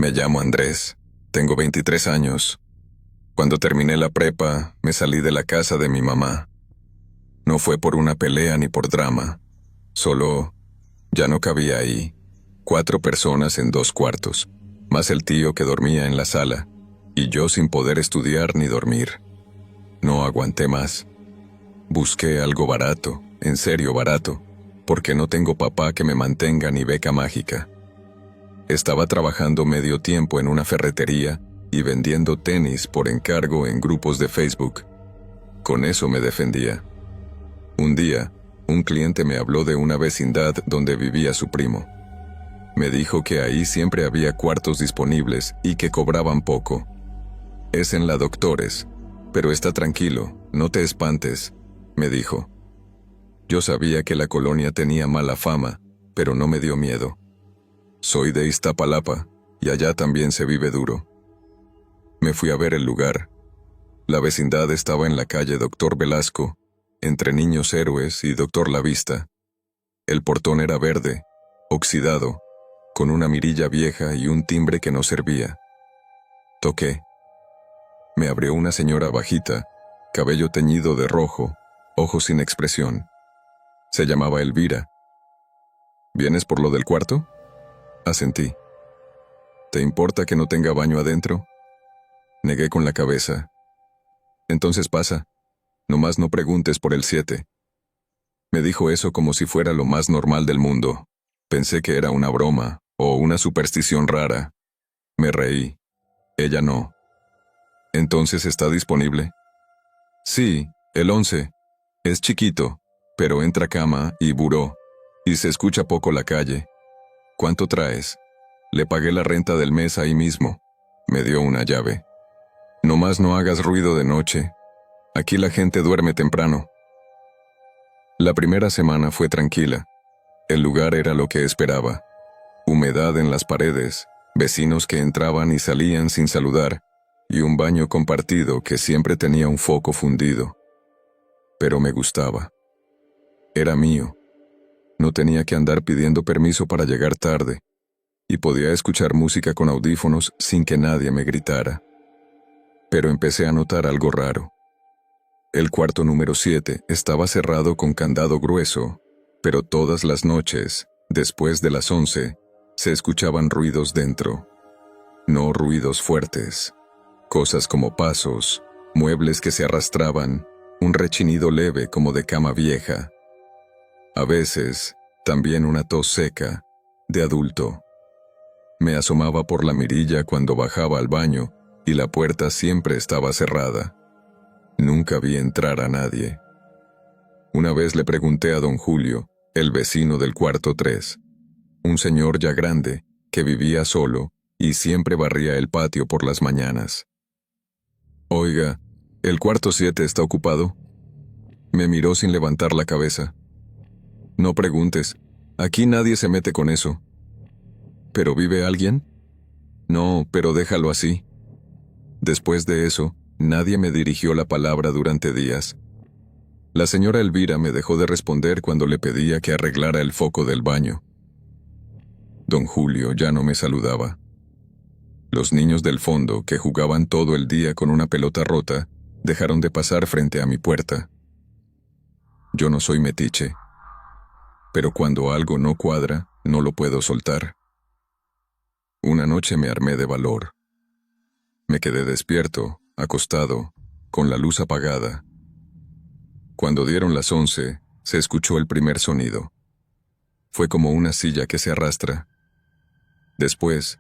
Me llamo Andrés. Tengo 23 años. Cuando terminé la prepa, me salí de la casa de mi mamá. No fue por una pelea ni por drama. Solo ya no cabía ahí. 4 personas en 2 cuartos, más el tío que dormía en la sala, y yo sin poder estudiar ni dormir. No aguanté más. Busqué algo barato, en serio barato, porque no tengo papá que me mantenga ni beca mágica. Estaba trabajando medio tiempo en una ferretería y vendiendo tenis por encargo en grupos de Facebook. Con eso me defendía. Un día, un cliente me habló de una vecindad donde vivía su primo. Me dijo que ahí siempre había cuartos disponibles y que cobraban poco. Es en la Doctores, pero está tranquilo, no te espantes, me dijo. Yo sabía que la colonia tenía mala fama, pero no me dio miedo. Soy de Iztapalapa, y allá también se vive duro. Me fui a ver el lugar. La vecindad estaba en la calle Doctor Velasco, entre Niños Héroes y Doctor La Vista. El portón era verde, oxidado, con una mirilla vieja y un timbre que no servía. Toqué. Me abrió una señora bajita, cabello teñido de rojo, ojos sin expresión. Se llamaba Elvira. ¿Vienes por lo del cuarto? Asentí. ¿Te importa que no tenga baño adentro? Negué con la cabeza. Entonces pasa. Nomás no preguntes por el 7. Me dijo eso como si fuera lo más normal del mundo. Pensé que era una broma o una superstición rara. Me reí. Ella no. ¿Entonces está disponible? Sí, el 11. Es chiquito, pero entra cama y buró, y se escucha poco la calle. ¿Cuánto traes? Le pagué la renta del mes ahí mismo. Me dio una llave. Nomás no hagas ruido de noche. Aquí la gente duerme temprano. La primera semana fue tranquila. El lugar era lo que esperaba. Humedad en las paredes, vecinos que entraban y salían sin saludar, y un baño compartido que siempre tenía un foco fundido. Pero me gustaba. Era mío. No tenía que andar pidiendo permiso para llegar tarde, y podía escuchar música con audífonos sin que nadie me gritara. Pero empecé a notar algo raro. El cuarto número 7 estaba cerrado con candado grueso, pero todas las noches, después de las 11, se escuchaban ruidos dentro. No ruidos fuertes. Cosas como pasos, muebles que se arrastraban, un rechinido leve como de cama vieja. A veces, también una tos seca, de adulto. Me asomaba por la mirilla cuando bajaba al baño y la puerta siempre estaba cerrada. Nunca vi entrar a nadie. Una vez le pregunté a don Julio, el vecino del cuarto 3, un señor ya grande, que vivía solo y siempre barría el patio por las mañanas. Oiga, ¿el cuarto 7 está ocupado? Me miró sin levantar la cabeza. No preguntes, aquí nadie se mete con eso. ¿Pero vive alguien? No, pero déjalo así. Después de eso, nadie me dirigió la palabra durante días. La señora Elvira me dejó de responder cuando le pedía que arreglara el foco del baño. Don Julio ya no me saludaba. Los niños del fondo, que jugaban todo el día con una pelota rota, dejaron de pasar frente a mi puerta. Yo no soy metiche, pero cuando algo no cuadra, no lo puedo soltar. Una noche me armé de valor. Me quedé despierto, acostado, con la luz apagada. Cuando dieron las 11, se escuchó el primer sonido. Fue como una silla que se arrastra. Después,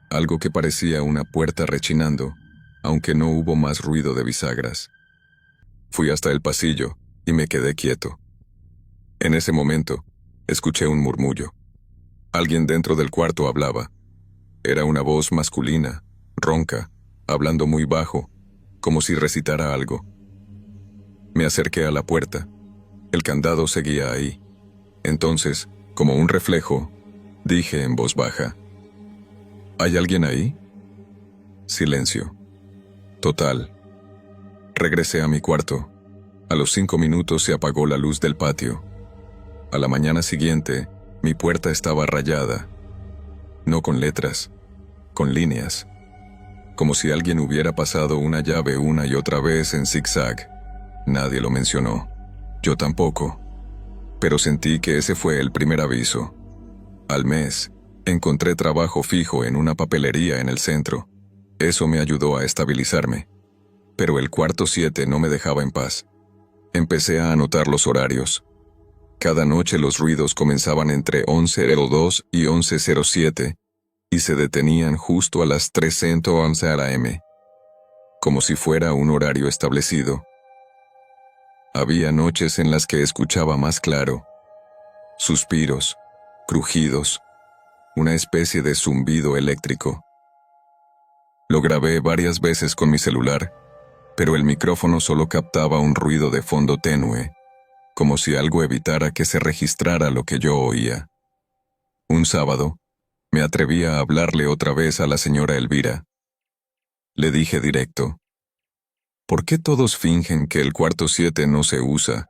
algo que parecía una puerta rechinando, aunque no hubo más ruido de bisagras. Fui hasta el pasillo y me quedé quieto. En ese momento, escuché un murmullo. Alguien dentro del cuarto hablaba. Era una voz masculina, ronca, hablando muy bajo, como si recitara algo. Me acerqué a la puerta. El candado seguía ahí. Entonces, como un reflejo, dije en voz baja: ¿hay alguien ahí? Silencio. Total. Regresé a mi cuarto. A los 5 minutos se apagó la luz del patio. A la mañana siguiente, mi puerta estaba rayada. No con letras, con líneas, como si alguien hubiera pasado una llave una y otra vez en zigzag. Nadie lo mencionó, yo tampoco, pero sentí que ese fue el primer aviso. Al mes, encontré trabajo fijo en una papelería en el centro. Eso me ayudó a estabilizarme. Pero el cuarto 7 no me dejaba en paz. Empecé a anotar los horarios. Cada noche los ruidos comenzaban entre 11:02 y 11:07 y se detenían justo a las 3:11 a.m., como si fuera un horario establecido. Había noches en las que escuchaba más claro. Suspiros, crujidos, una especie de zumbido eléctrico. Lo grabé varias veces con mi celular, pero el micrófono solo captaba un ruido de fondo tenue, como si algo evitara que se registrara lo que yo oía. Un sábado, me atreví a hablarle otra vez a la señora Elvira. Le dije directo: ¿por qué todos fingen que el cuarto 7 no se usa,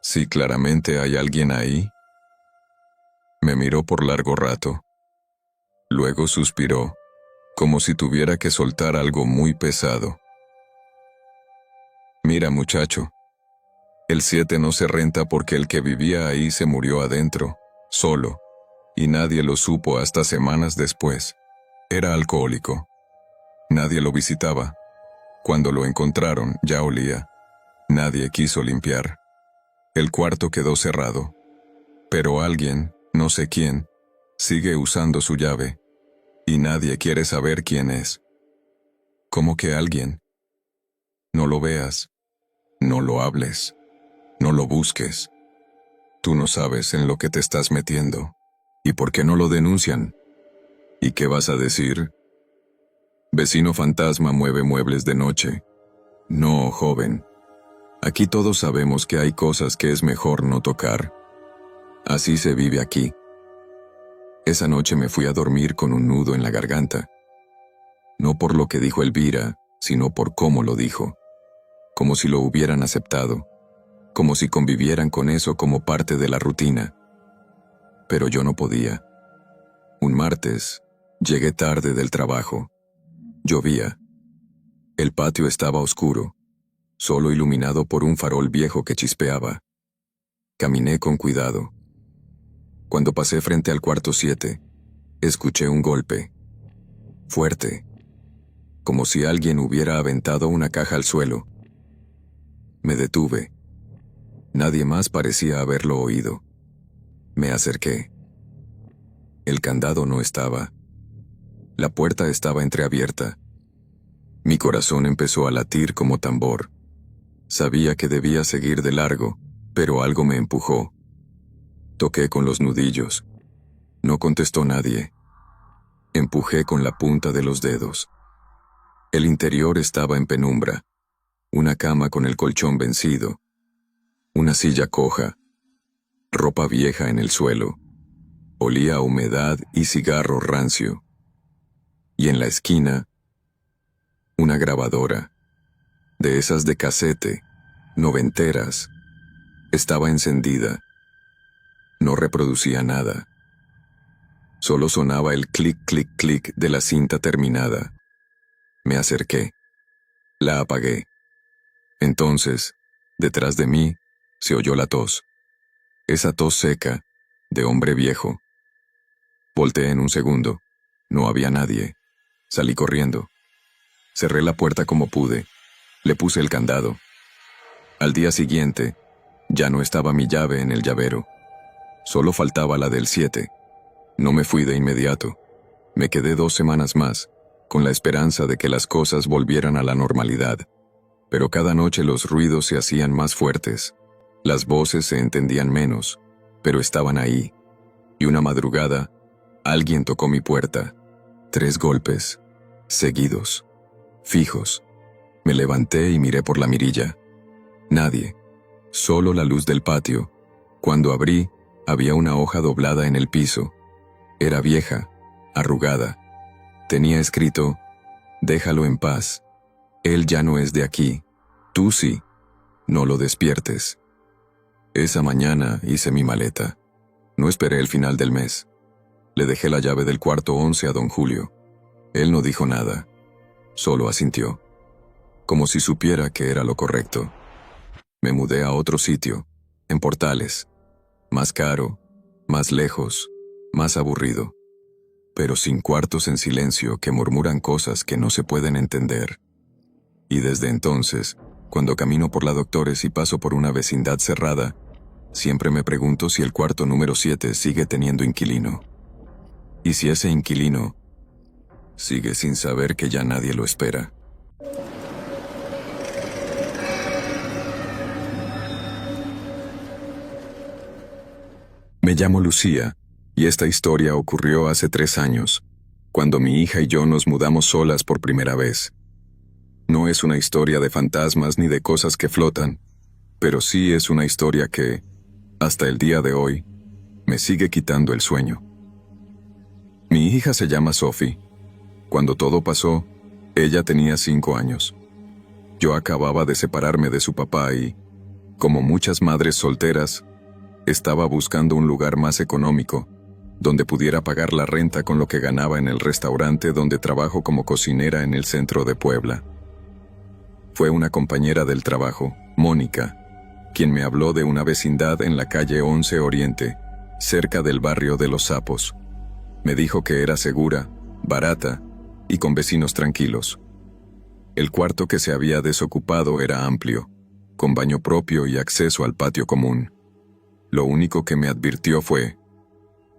si claramente hay alguien ahí? Me miró por largo rato. Luego suspiró, como si tuviera que soltar algo muy pesado. Mira, muchacho, el 7 no se renta porque el que vivía ahí se murió adentro, solo, y nadie lo supo hasta semanas después. Era alcohólico. Nadie lo visitaba. Cuando lo encontraron, ya olía. Nadie quiso limpiar. El cuarto quedó cerrado. Pero alguien, no sé quién, sigue usando su llave. Y nadie quiere saber quién es. ¿Cómo que alguien? No lo veas. No lo hables. No lo busques. Tú no sabes en lo que te estás metiendo. ¿Y por qué no lo denuncian? ¿Y qué vas a decir? Vecino fantasma mueve muebles de noche. No, joven. Aquí todos sabemos que hay cosas que es mejor no tocar. Así se vive aquí. Esa noche me fui a dormir con un nudo en la garganta. No por lo que dijo Elvira, sino por cómo lo dijo. Como si lo hubieran aceptado. Como si convivieran con eso como parte de la rutina. Pero yo no podía. Un martes, llegué tarde del trabajo. Llovía. El patio estaba oscuro, solo iluminado por un farol viejo que chispeaba. Caminé con cuidado. Cuando pasé frente al cuarto 7, escuché un golpe. Fuerte. Como si alguien hubiera aventado una caja al suelo. Me detuve. Nadie más parecía haberlo oído. Me acerqué. El candado no estaba. La puerta estaba entreabierta. Mi corazón empezó a latir como tambor. Sabía que debía seguir de largo, pero algo me empujó. Toqué con los nudillos. No contestó nadie. Empujé con la punta de los dedos. El interior estaba en penumbra. Una cama con el colchón vencido. Una silla coja. Ropa vieja en el suelo. Olía a humedad y cigarro rancio. Y en la esquina, una grabadora, de esas de casete, noventeras, estaba encendida. No reproducía nada. Solo sonaba el clic, clic, clic de la cinta terminada. Me acerqué. La apagué. Entonces, detrás de mí, se oyó la tos. Esa tos seca, de hombre viejo. Volteé en un segundo. No había nadie. Salí corriendo. Cerré la puerta como pude. Le puse el candado. Al día siguiente, ya no estaba mi llave en el llavero. Solo faltaba la del 7. No me fui de inmediato. Me quedé 2 semanas más, con la esperanza de que las cosas volvieran a la normalidad. Pero cada noche los ruidos se hacían más fuertes. Las voces se entendían menos, pero estaban ahí. Y una madrugada, alguien tocó mi puerta. 3 golpes, seguidos, fijos. Me levanté y miré por la mirilla. Nadie, solo la luz del patio. Cuando abrí, había una hoja doblada en el piso. Era vieja, arrugada. Tenía escrito: «Déjalo en paz. Él ya no es de aquí. Tú sí. No lo despiertes». Esa mañana hice mi maleta. No esperé el final del mes. Le dejé la llave del cuarto 11 a don Julio. Él no dijo nada, solo asintió, como si supiera que era lo correcto. Me mudé a otro sitio, en Portales, más caro, más lejos, más aburrido, pero sin cuartos en silencio que murmuran cosas que no se pueden entender. Y desde entonces, cuando camino por la Doctores y paso por una vecindad cerrada, siempre me pregunto si el cuarto número 7 sigue teniendo inquilino. Y si ese inquilino sigue sin saber que ya nadie lo espera. Me llamo Lucía, y esta historia ocurrió hace 3 años, cuando mi hija y yo nos mudamos solas por primera vez. No es una historia de fantasmas ni de cosas que flotan, pero sí es una historia que, hasta el día de hoy, me sigue quitando el sueño. Mi hija se llama Sophie. Cuando todo pasó, ella tenía 5 años. Yo acababa de separarme de su papá y, como muchas madres solteras, estaba buscando un lugar más económico, donde pudiera pagar la renta con lo que ganaba en el restaurante donde trabajo como cocinera en el centro de Puebla. Fue una compañera del trabajo, Mónica, quien me habló de una vecindad en la calle 11 Oriente, cerca del barrio de Los Sapos. Me dijo que era segura, barata y con vecinos tranquilos. El cuarto que se había desocupado era amplio, con baño propio y acceso al patio común. Lo único que me advirtió fue: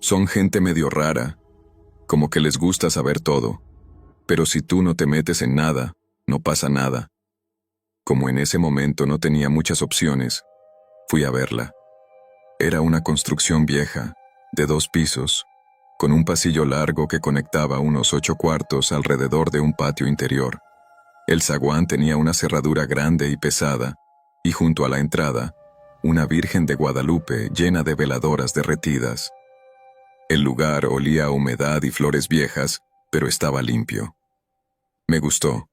son gente medio rara, como que les gusta saber todo, pero si tú no te metes en nada, no pasa nada. Como en ese momento no tenía muchas opciones, fui a verla. Era una construcción vieja, de 2 pisos, con un pasillo largo que conectaba unos 8 cuartos alrededor de un patio interior. El zaguán tenía una cerradura grande y pesada, y junto a la entrada, una Virgen de Guadalupe llena de veladoras derretidas. El lugar olía a humedad y flores viejas, pero estaba limpio. Me gustó.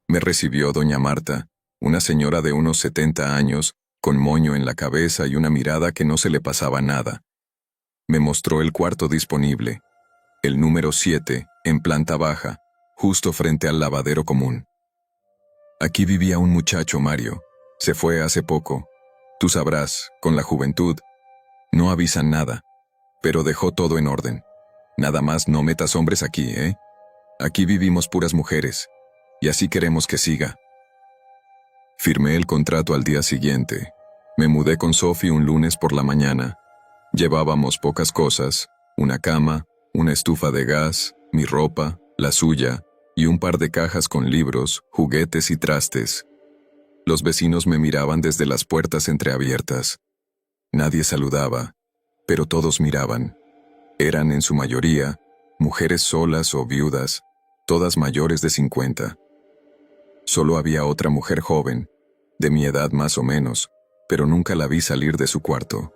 Me recibió doña Marta, una señora de unos 70 años, con moño en la cabeza y una mirada que no se le pasaba nada. Me mostró el cuarto disponible, el número 7, en planta baja, justo frente al lavadero común. Aquí vivía un muchacho, Mario. Se fue hace poco. Tú sabrás, con la juventud, no avisan nada, pero dejó todo en orden. Nada más no metas hombres aquí, ¿eh? Aquí vivimos puras mujeres, y así queremos que siga. Firmé el contrato al día siguiente. Me mudé con Sophie un lunes por la mañana. Llevábamos pocas cosas: una cama, una estufa de gas, mi ropa, la suya, y un par de cajas con libros, juguetes y trastes. Los vecinos me miraban desde las puertas entreabiertas. Nadie saludaba, pero todos miraban. Eran, en su mayoría, mujeres solas o viudas, todas mayores de 50. Solo había otra mujer joven, de mi edad más o menos, pero nunca la vi salir de su cuarto.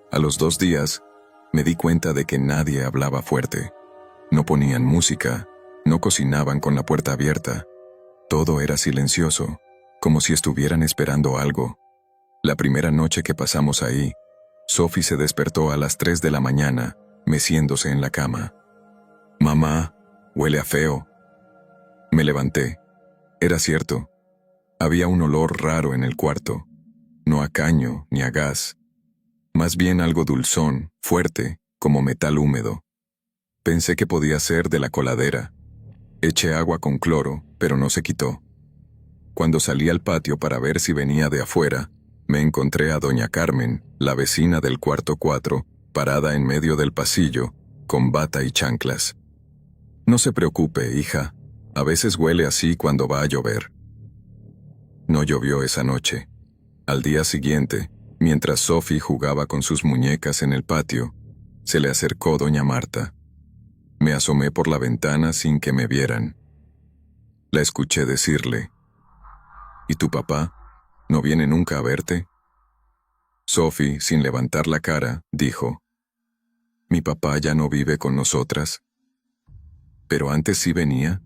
A los 2 días, me di cuenta de que nadie hablaba fuerte. No ponían música, no cocinaban con la puerta abierta. Todo era silencioso, como si estuvieran esperando algo. La primera noche que pasamos ahí, Sophie se despertó a las 3 de la mañana, meciéndose en la cama. «Mamá, huele a feo». Me levanté. Era cierto. Había un olor raro en el cuarto. No a caño ni a gas. Más bien algo dulzón, fuerte, como metal húmedo. Pensé que podía ser de la coladera. Eché agua con cloro, pero no se quitó. Cuando salí al patio para ver si venía de afuera, me encontré a doña Carmen, la vecina del cuarto 4, parada en medio del pasillo, con bata y chanclas. «No se preocupe, hija. A veces huele así cuando va a llover». No llovió esa noche. Al día siguiente, mientras Sophie jugaba con sus muñecas en el patio, se le acercó doña Marta. Me asomé por la ventana sin que me vieran. La escuché decirle: «¿Y tu papá? ¿No viene nunca a verte?». Sophie, sin levantar la cara, dijo: «Mi papá ya no vive con nosotras». «¿Pero antes sí venía?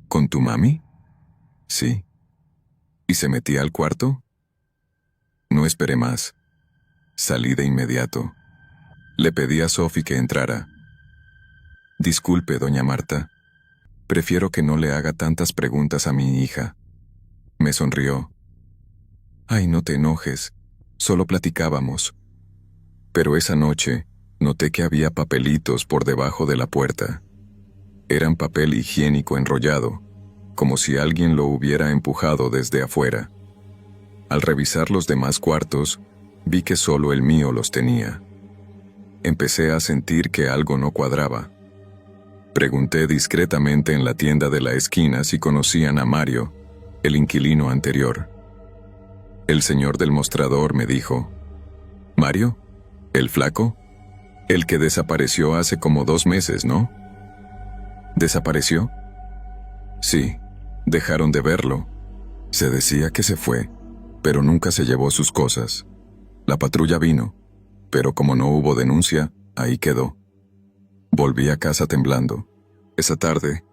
¿Con tu mami?». «Sí». «¿Y se metía al cuarto?». No esperé más. Salí de inmediato. Le pedí a Sophie que entrara. «Disculpe, doña Marta, Prefiero que no le haga tantas preguntas a mi hija. Me sonrió. Ay, no te enojes, solo platicábamos. Pero esa noche, noté que había papelitos por debajo de la puerta. Eran papel higiénico enrollado, como si alguien lo hubiera empujado desde afuera. Al revisar los demás cuartos, vi que solo el mío los tenía. Empecé a sentir que algo no cuadraba. Pregunté discretamente en la tienda de la esquina si conocían a Mario, el inquilino anterior. El señor del mostrador me dijo, ¿Mario? ¿El flaco? El que desapareció hace como 2 meses, ¿no? ¿Desapareció? Sí, dejaron de verlo. Se decía que se fue, pero nunca se llevó sus cosas. La patrulla vino, pero como no hubo denuncia, ahí quedó. Volví a casa temblando. Esa tarde,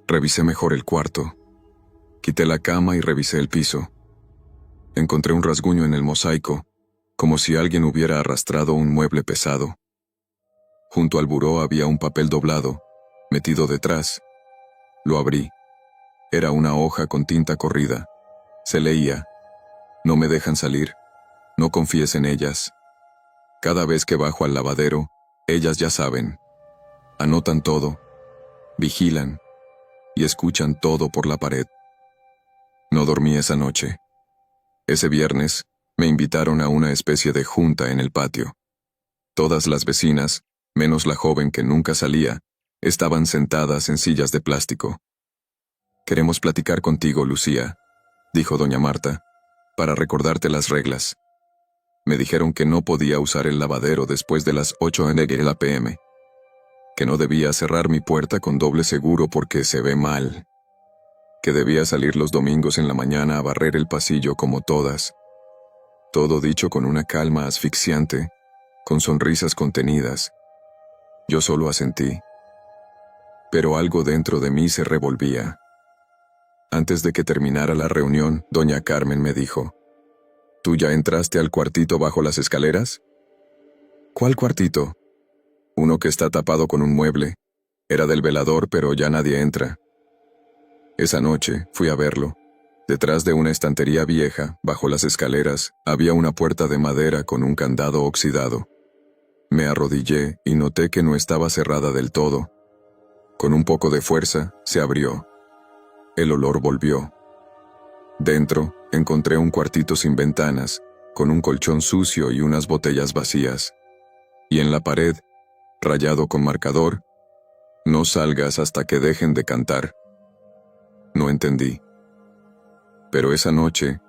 revisé mejor el cuarto. Quité la cama y revisé el piso. Encontré un rasguño en el mosaico, como si alguien hubiera arrastrado un mueble pesado. Junto al buró había un papel doblado, metido detrás. Lo abrí. Era una hoja con tinta corrida. Se leía: no me dejan salir. No confíes en ellas. Cada vez que bajo al lavadero, ellas ya saben. Anotan todo, vigilan y escuchan todo por la pared. No dormí esa noche. Ese viernes, me invitaron a una especie de junta en el patio. Todas las vecinas, menos la joven que nunca salía, estaban sentadas en sillas de plástico. «Queremos platicar contigo, Lucía», dijo doña Marta, «para recordarte las reglas. Me dijeron que no podía usar el lavadero después de las 8 p.m., que no debía cerrar mi puerta con doble seguro porque se ve mal, que debía salir los domingos en la mañana a barrer el pasillo como todas». Todo dicho con una calma asfixiante, con sonrisas contenidas. Yo solo asentí. Pero algo dentro de mí se revolvía. Antes de que terminara la reunión, doña Carmen me dijo, «¿Tú ya entraste al cuartito bajo las escaleras?» «¿Cuál cuartito?» «Uno que está tapado con un mueble. Era del velador, pero ya nadie entra». Esa noche fui a verlo. Detrás de una estantería vieja, bajo las escaleras, había una puerta de madera con un candado oxidado. Me arrodillé y noté que no estaba cerrada del todo. Con un poco de fuerza, se abrió. El olor volvió. Dentro, encontré un cuartito sin ventanas, con un colchón sucio y unas botellas vacías. Y en la pared, rayado con marcador, «No salgas hasta que dejen de cantar». No entendí. Pero esa noche,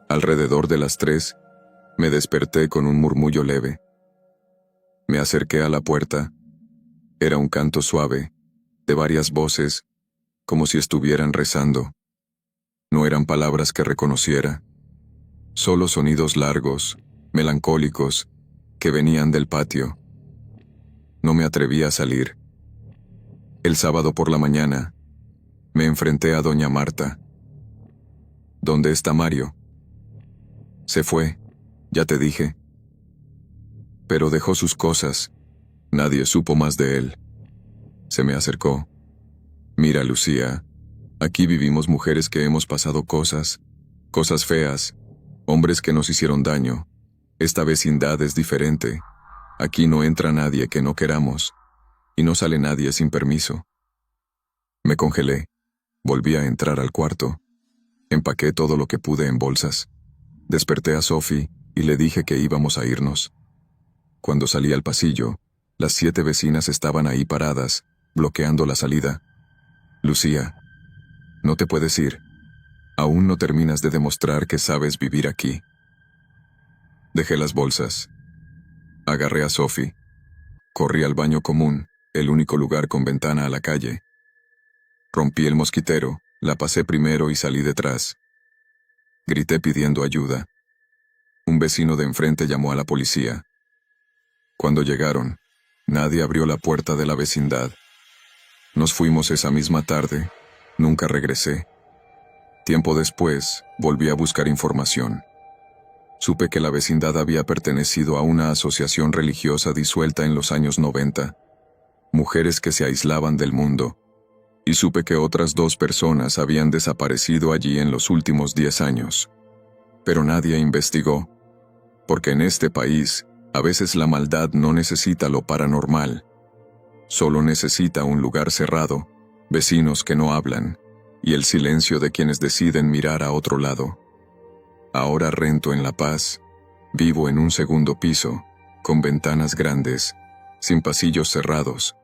alrededor de las 3, me desperté con un murmullo leve. Me acerqué a la puerta. Era un canto suave, de varias voces, como si estuvieran rezando. No eran palabras que reconociera, solo sonidos largos, melancólicos, que venían del patio. No me atreví a salir. El sábado por la mañana, me enfrenté a doña Marta. «¿Dónde está Mario?» «Se fue, ya te dije». Pero dejó sus cosas. Nadie supo más de él. Se me acercó. «Mira, Lucía, aquí vivimos mujeres que hemos pasado cosas feas, hombres que nos hicieron daño. Esta vecindad es diferente. Aquí no entra nadie que no queramos, y no sale nadie sin permiso». Me congelé. Volví a entrar al cuarto. Empaqué todo lo que pude en bolsas. Desperté a Sophie y le dije que íbamos a irnos. Cuando salí al pasillo, las 7 vecinas estaban ahí paradas, bloqueando la salida. «Lucía, no te puedes ir. Aún no terminas de demostrar que sabes vivir aquí». Dejé las bolsas. Agarré a Sophie. Corrí al baño común, el único lugar con ventana a la calle. Rompí el mosquitero, la pasé primero y salí detrás. Grité pidiendo ayuda. Un vecino de enfrente llamó a la policía. Cuando llegaron, nadie abrió la puerta de la vecindad. Nos fuimos esa misma tarde. Nunca regresé. Tiempo después, volví a buscar información. Supe que la vecindad había pertenecido a una asociación religiosa disuelta en los años 90. Mujeres que se aislaban del mundo. y supe que otras 2 personas habían desaparecido allí en los últimos 10 años. Pero nadie investigó, porque en este país, a veces la maldad no necesita lo paranormal. Solo necesita un lugar cerrado, vecinos que no hablan, y el silencio de quienes deciden mirar a otro lado. Ahora rento en La Paz, vivo en un segundo piso, con ventanas grandes, sin pasillos cerrados,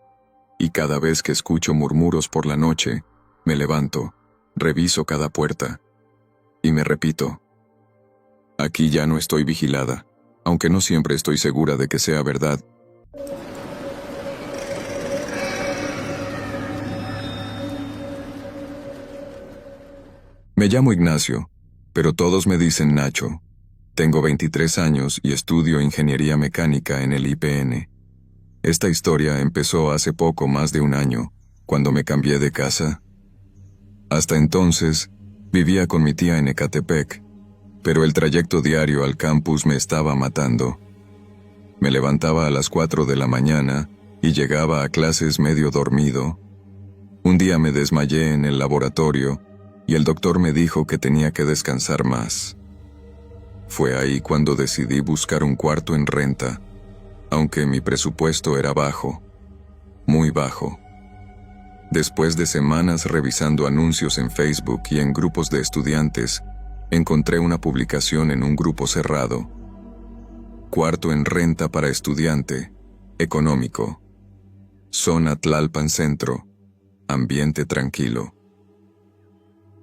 y cada vez que escucho murmuros por la noche, me levanto, reviso cada puerta, y me repito: aquí ya no estoy vigilada, aunque no siempre estoy segura de que sea verdad. Me llamo Ignacio, pero todos me dicen Nacho. Tengo 23 años y estudio ingeniería mecánica en el IPN. Esta historia empezó hace poco más de un año, cuando me cambié de casa. Hasta entonces, vivía con mi tía en Ecatepec, pero el trayecto diario al campus me estaba matando. Me levantaba a las 4 de la mañana y llegaba a clases medio dormido. Un día me desmayé en el laboratorio y el doctor me dijo que tenía que descansar más. Fue ahí cuando decidí buscar un cuarto en renta, aunque mi presupuesto era bajo, muy bajo. Después de semanas revisando anuncios en Facebook y en grupos de estudiantes, encontré una publicación en un grupo cerrado. Cuarto en renta para estudiante, económico. Zona Tlalpan Centro, ambiente tranquilo.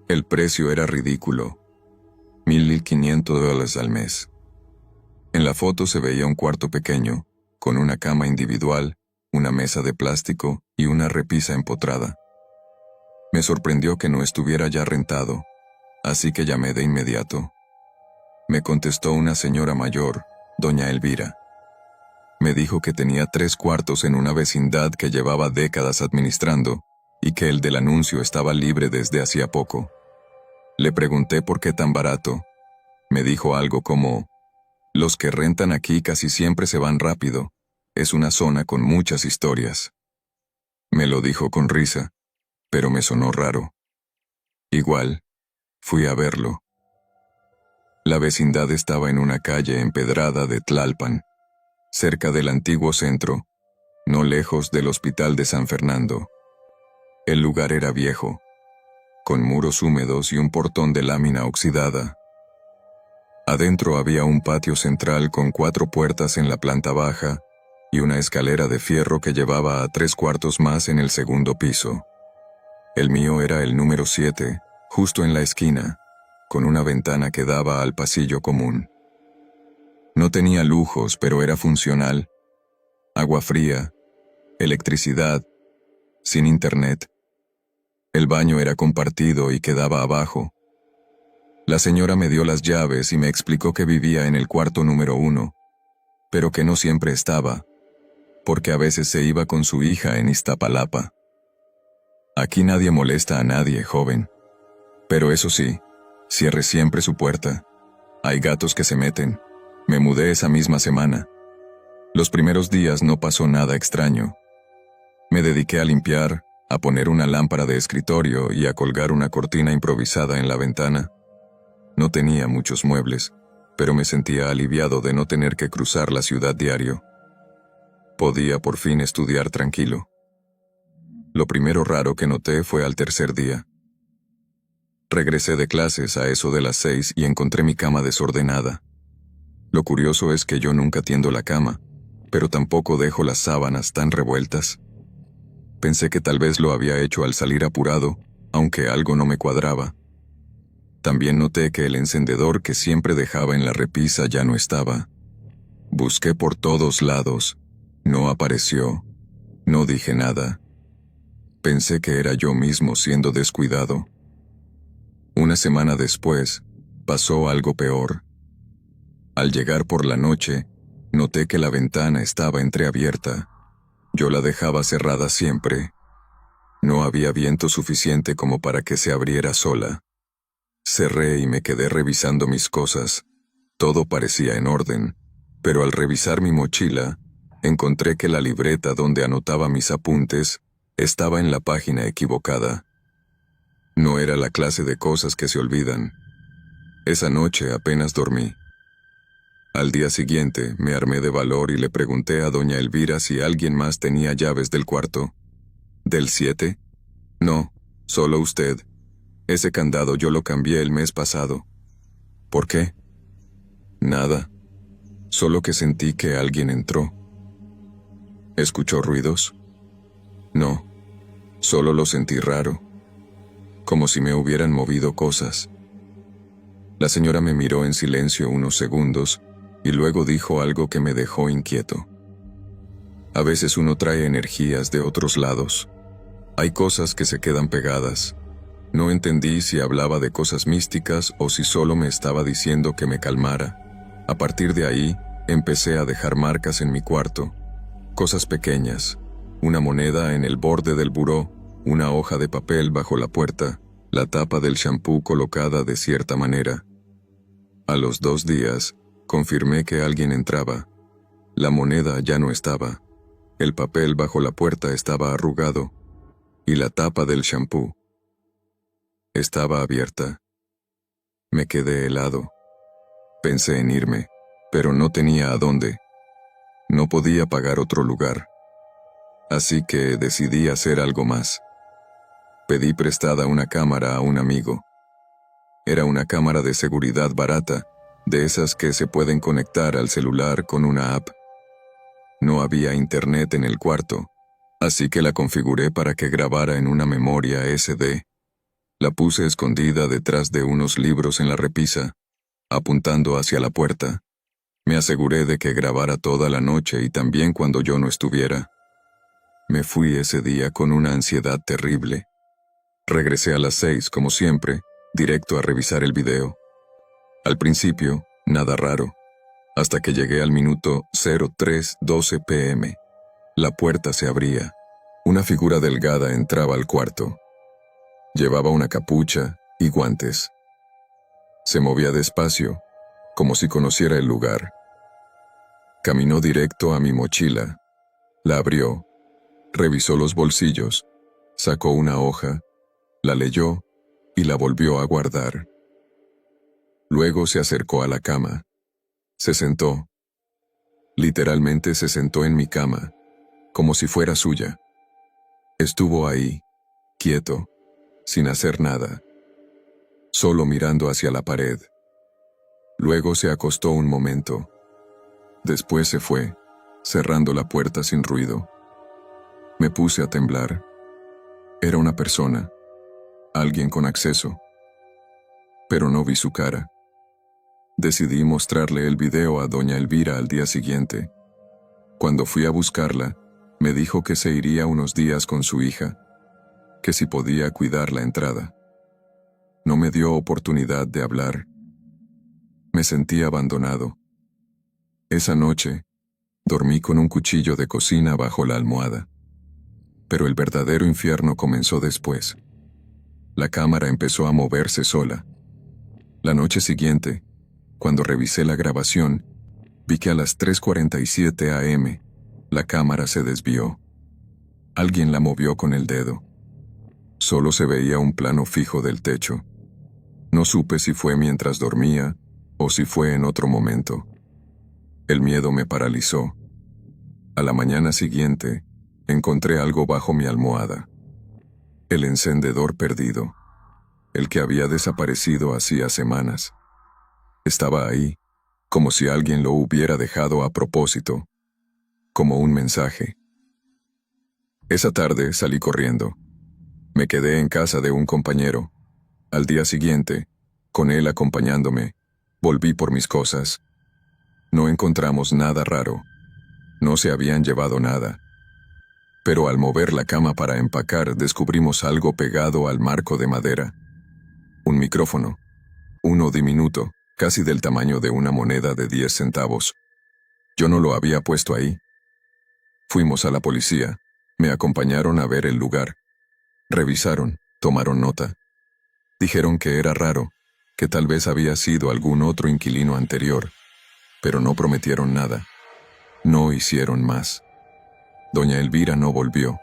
El precio era ridículo, $1,500 al mes. En la foto se veía un cuarto pequeño, con una cama individual, una mesa de plástico y una repisa empotrada. Me sorprendió que no estuviera ya rentado, así que llamé de inmediato. Me contestó una señora mayor, doña Elvira. Me dijo que tenía 3 cuartos en una vecindad que llevaba décadas administrando y que el del anuncio estaba libre desde hacía poco. Le pregunté por qué tan barato. Me dijo algo como: los que rentan aquí casi siempre se van rápido. Es una zona con muchas historias. Me lo dijo con risa, pero me sonó raro. Igual, fui a verlo. La vecindad estaba en una calle empedrada de Tlalpan, cerca del antiguo centro, no lejos del Hospital de San Fernando. El lugar era viejo, con muros húmedos y un portón de lámina oxidada. Adentro había un patio central con 4 puertas en la planta baja y una escalera de fierro que llevaba a 3 cuartos más en el segundo piso. El mío era el número 7, justo en la esquina, con una ventana que daba al pasillo común. No tenía lujos, pero era funcional. Agua fría, electricidad, sin internet. El baño era compartido y quedaba abajo. La señora me dio las llaves y me explicó que vivía en el cuarto número 1, pero que no siempre estaba, porque a veces se iba con su hija en Iztapalapa. Aquí nadie molesta a nadie, joven. Pero eso sí, cierre siempre su puerta. Hay gatos que se meten. Me mudé esa misma semana. Los primeros días no pasó nada extraño. Me dediqué a limpiar, a poner una lámpara de escritorio y a colgar una cortina improvisada en la ventana. No tenía muchos muebles, pero me sentía aliviado de no tener que cruzar la ciudad diario. Podía por fin estudiar tranquilo. Lo primero raro que noté fue al tercer día. Regresé de clases a eso de las 6 y encontré mi cama desordenada. Lo curioso es que yo nunca tiendo la cama, pero tampoco dejo las sábanas tan revueltas. Pensé que tal vez lo había hecho al salir apurado, aunque algo no me cuadraba. También noté que el encendedor que siempre dejaba en la repisa ya no estaba. Busqué por todos lados. No apareció. No dije nada. Pensé que era yo mismo siendo descuidado. Una semana después, pasó algo peor. Al llegar por la noche, noté que la ventana estaba entreabierta. Yo la dejaba cerrada siempre. No había viento suficiente como para que se abriera sola. Cerré y me quedé revisando mis cosas. Todo parecía en orden, pero al revisar mi mochila, encontré que la libreta donde anotaba mis apuntes Estaba en la página equivocada. No era la clase de cosas que se olvidan. Esa noche apenas dormí. Al día siguiente me armé de valor y le pregunté a doña Elvira si alguien más tenía llaves del cuarto. ¿Del 7? No, solo usted. Ese candado yo lo cambié el mes pasado. ¿Por qué? Nada. Solo que sentí que alguien entró. ¿Escuchó ruidos? No. Solo lo sentí raro. Como si me hubieran movido cosas. La señora me miró en silencio unos segundos y luego dijo algo que me dejó inquieto. A veces uno trae energías de otros lados. Hay cosas que se quedan pegadas. No entendí si hablaba de cosas místicas o si solo me estaba diciendo que me calmara. A partir de ahí, empecé a dejar marcas en mi cuarto. Cosas pequeñas. Una moneda en el borde del buró, una hoja de papel bajo la puerta, la tapa del champú colocada de cierta manera. A los 2 días, confirmé que alguien entraba. La moneda ya no estaba. El papel bajo la puerta estaba arrugado. Y la tapa del champú estaba abierta. Me quedé helado. Pensé en irme, pero no tenía a dónde. No podía pagar otro lugar. Así que decidí hacer algo más. Pedí prestada una cámara a un amigo. Era una cámara de seguridad barata, de esas que se pueden conectar al celular con una app. No había internet en el cuarto, así que la configuré para que grabara en una memoria SD. La puse escondida detrás de unos libros en la repisa, apuntando hacia la puerta. Me aseguré de que grabara toda la noche y también cuando yo no estuviera. Me fui ese día con una ansiedad terrible. Regresé a las 6, como siempre, directo a revisar el video. Al principio, nada raro, hasta que llegué al minuto 03:12 p.m. La puerta se abría. Una figura delgada entraba al cuarto. Llevaba una capucha y guantes. Se movía despacio, como si conociera el lugar. Caminó directo a mi mochila, la abrió, revisó los bolsillos, sacó una hoja, la leyó y la volvió a guardar. Luego se acercó a la cama. Se sentó. Literalmente se sentó en mi cama, como si fuera suya. Estuvo ahí, quieto, sin hacer nada, solo mirando hacia la pared. Luego se acostó un momento. Después se fue, cerrando la puerta sin ruido. Me puse a temblar. Era una persona, alguien con acceso. Pero no vi su cara. Decidí mostrarle el video a doña Elvira al día siguiente. Cuando fui a buscarla, me dijo que se iría unos días con su hija, que si podía cuidar la entrada. No me dio oportunidad de hablar. Me sentí abandonado. Esa noche, dormí con un cuchillo de cocina bajo la almohada. Pero el verdadero infierno comenzó después. La cámara empezó a moverse sola. La noche siguiente, cuando revisé la grabación, vi que a las 3:47 a.m., la cámara se desvió. Alguien la movió con el dedo. Solo se veía un plano fijo del techo. No supe si fue mientras dormía o si fue en otro momento. El miedo me paralizó. A la mañana siguiente, encontré algo bajo mi almohada. El encendedor perdido, el que había desaparecido hacía semanas. Estaba ahí, como si alguien lo hubiera dejado a propósito, como un mensaje. Esa tarde salí corriendo. Me quedé en casa de un compañero. Al día siguiente, con él acompañándome, volví por mis cosas. No encontramos nada raro. No se habían llevado nada. Pero al mover la cama para empacar, descubrimos algo pegado al marco de madera. Un micrófono. Uno diminuto, casi del tamaño de una moneda de 10 centavos. Yo no lo había puesto ahí. Fuimos a la policía. Me acompañaron a ver el lugar. Revisaron, tomaron nota. Dijeron que era raro, que tal vez había sido algún otro inquilino anterior, pero no prometieron nada. No hicieron más. Doña Elvira no volvió.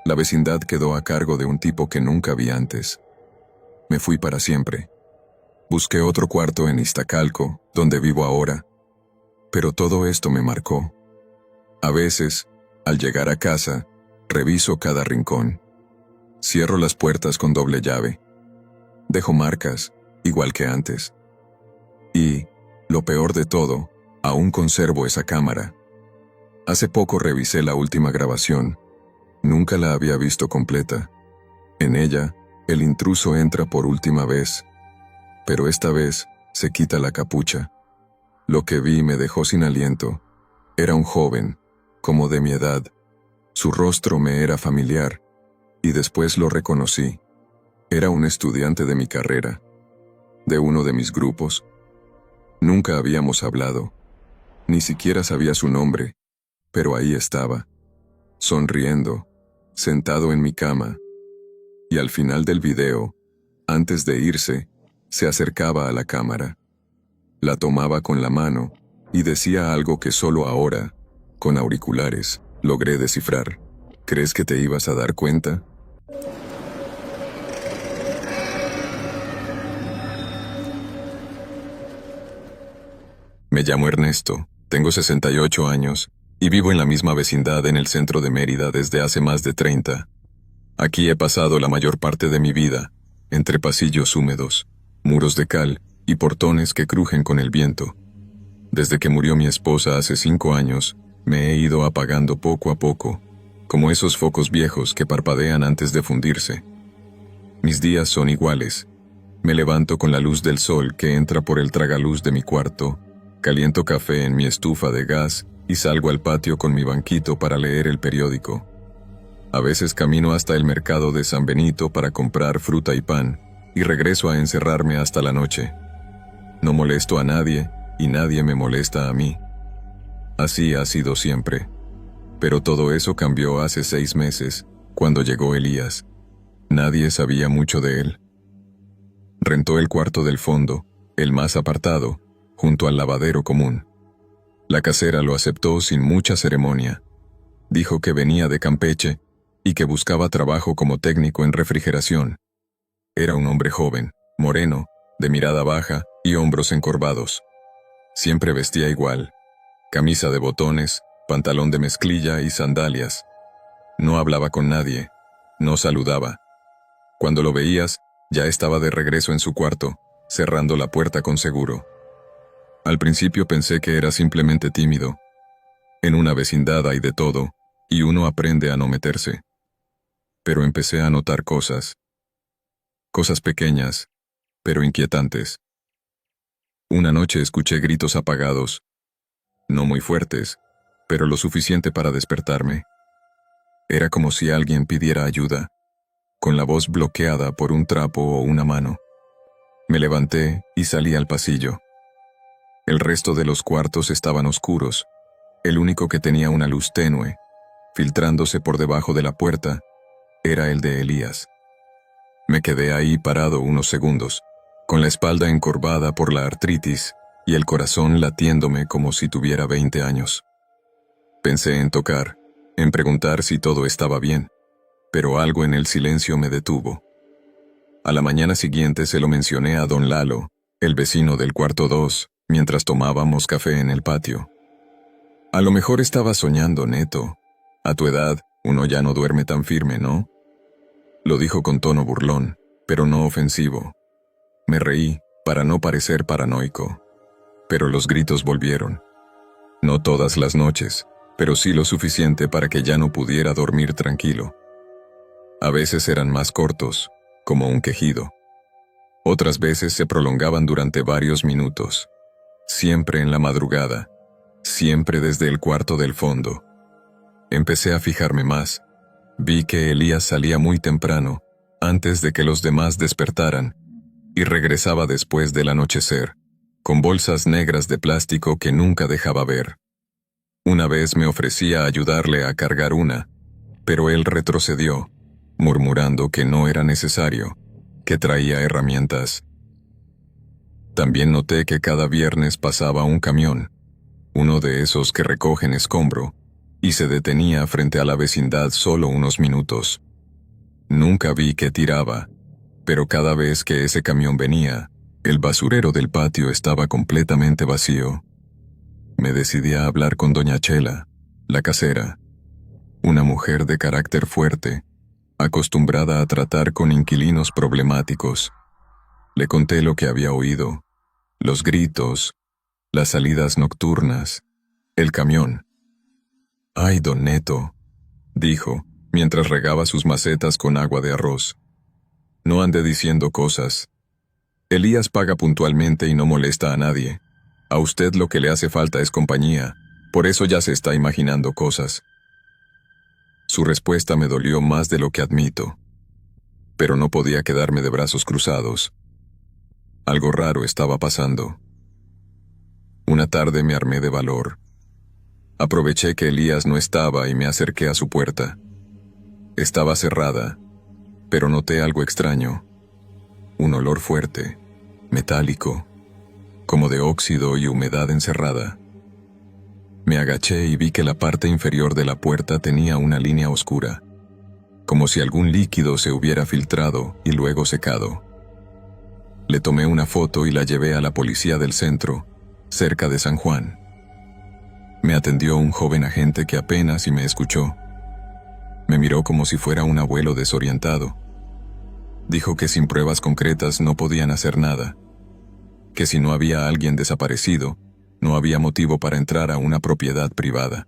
La vecindad quedó a cargo de un tipo que nunca vi antes. Me fui para siempre. Busqué otro cuarto en Iztacalco, donde vivo ahora, pero todo esto me marcó. A veces, al llegar a casa, reviso cada rincón. Cierro las puertas con doble llave. Dejo marcas, igual que antes. Y, lo peor de todo, aún conservo esa cámara. Hace poco revisé la última grabación. Nunca la había visto completa. En ella, el intruso entra por última vez, pero esta vez se quita la capucha. Lo que vi me dejó sin aliento. Era un joven, como de mi edad. Su rostro me era familiar, y después lo reconocí. Era un estudiante de mi carrera, de uno de mis grupos. Nunca habíamos hablado, ni siquiera sabía su nombre, pero ahí estaba, sonriendo, sentado en mi cama. Y al final del video, antes de irse, se acercaba a la cámara. La tomaba con la mano y decía algo que solo ahora, con auriculares, logré descifrar. ¿Crees que te ibas a dar cuenta? Me llamo Ernesto, tengo 68 años y vivo en la misma vecindad en el centro de Mérida desde hace más de 30. Aquí he pasado la mayor parte de mi vida, entre pasillos húmedos, muros de cal y portones que crujen con el viento. Desde que murió mi esposa hace 5 años, me he ido apagando poco a poco, como esos focos viejos que parpadean antes de fundirse. Mis días son iguales. Me levanto con la luz del sol que entra por el tragaluz de mi cuarto, caliento café en mi estufa de gas y salgo al patio con mi banquito para leer el periódico. A veces camino hasta el mercado de San Benito para comprar fruta y pan, y regreso a encerrarme hasta la noche. No molesto a nadie, y nadie me molesta a mí. Así ha sido siempre. Pero todo eso cambió hace 6 meses, cuando llegó Elías. Nadie sabía mucho de él. Rentó el cuarto del fondo, el más apartado, junto al lavadero común. La casera lo aceptó sin mucha ceremonia. Dijo que venía de Campeche y que buscaba trabajo como técnico en refrigeración. Era un hombre joven, moreno, de mirada baja y hombros encorvados. Siempre vestía igual, camisa de botones, pantalón de mezclilla y sandalias. No hablaba con nadie, no saludaba. Cuando lo veías, ya estaba de regreso en su cuarto, cerrando la puerta con seguro. Al principio pensé que era simplemente tímido. En una vecindad hay de todo, y uno aprende a no meterse. Pero empecé a notar cosas. Cosas pequeñas, pero inquietantes. Una noche escuché gritos apagados, no muy fuertes, pero lo suficiente para despertarme. Era como si alguien pidiera ayuda, con la voz bloqueada por un trapo o una mano. Me levanté y salí al pasillo. El resto de los cuartos estaban oscuros. El único que tenía una luz tenue, filtrándose por debajo de la puerta, era el de Elías. Me quedé ahí parado unos segundos, con la espalda encorvada por la artritis y el corazón latiéndome como si tuviera 20 años. Pensé en tocar, en preguntar si todo estaba bien, pero algo en el silencio me detuvo. A la mañana siguiente se lo mencioné a don Lalo, el vecino del cuarto 2, mientras tomábamos café en el patio. A lo mejor estaba soñando, Neto. A tu edad, uno ya no duerme tan firme, ¿no? Lo dijo con tono burlón, pero no ofensivo. Me reí, para no parecer paranoico. Pero los gritos volvieron. No todas las noches, pero sí lo suficiente para que ya no pudiera dormir tranquilo. A veces eran más cortos, como un quejido. Otras veces se prolongaban durante varios minutos. Siempre en la madrugada, siempre desde el cuarto del fondo. Empecé a fijarme más. Vi que Elías salía muy temprano, antes de que los demás despertaran, y regresaba después del anochecer, con bolsas negras de plástico que nunca dejaba ver. Una vez me ofrecí a ayudarle a cargar una, pero él retrocedió, murmurando que no era necesario, que traía herramientas. También noté que cada viernes pasaba un camión, uno de esos que recogen escombro, y se detenía frente a la vecindad solo unos minutos. Nunca vi que tiraba, pero cada vez que ese camión venía, el basurero del patio estaba completamente vacío. Me decidí a hablar con doña Chela, la casera, una mujer de carácter fuerte, acostumbrada a tratar con inquilinos problemáticos. Le conté lo que había oído, los gritos, las salidas nocturnas, el camión. «Ay, don Neto», dijo, mientras regaba sus macetas con agua de arroz. «No ande diciendo cosas. Elías paga puntualmente y no molesta a nadie. A usted lo que le hace falta es compañía, por eso ya se está imaginando cosas». Su respuesta me dolió más de lo que admito, pero no podía quedarme de brazos cruzados. Algo raro estaba pasando. Una tarde me armé de valor. Aproveché que Elías no estaba y me acerqué a su puerta. Estaba cerrada, pero noté algo extraño. Un olor fuerte, metálico, como de óxido y humedad encerrada. Me agaché y vi que la parte inferior de la puerta tenía una línea oscura, como si algún líquido se hubiera filtrado y luego secado. Le tomé una foto y la llevé a la policía del centro, cerca de San Juan. Me atendió un joven agente que apenas si me escuchó. Me miró como si fuera un abuelo desorientado. Dijo que sin pruebas concretas no podían hacer nada, que si no había alguien desaparecido, no había motivo para entrar a una propiedad privada.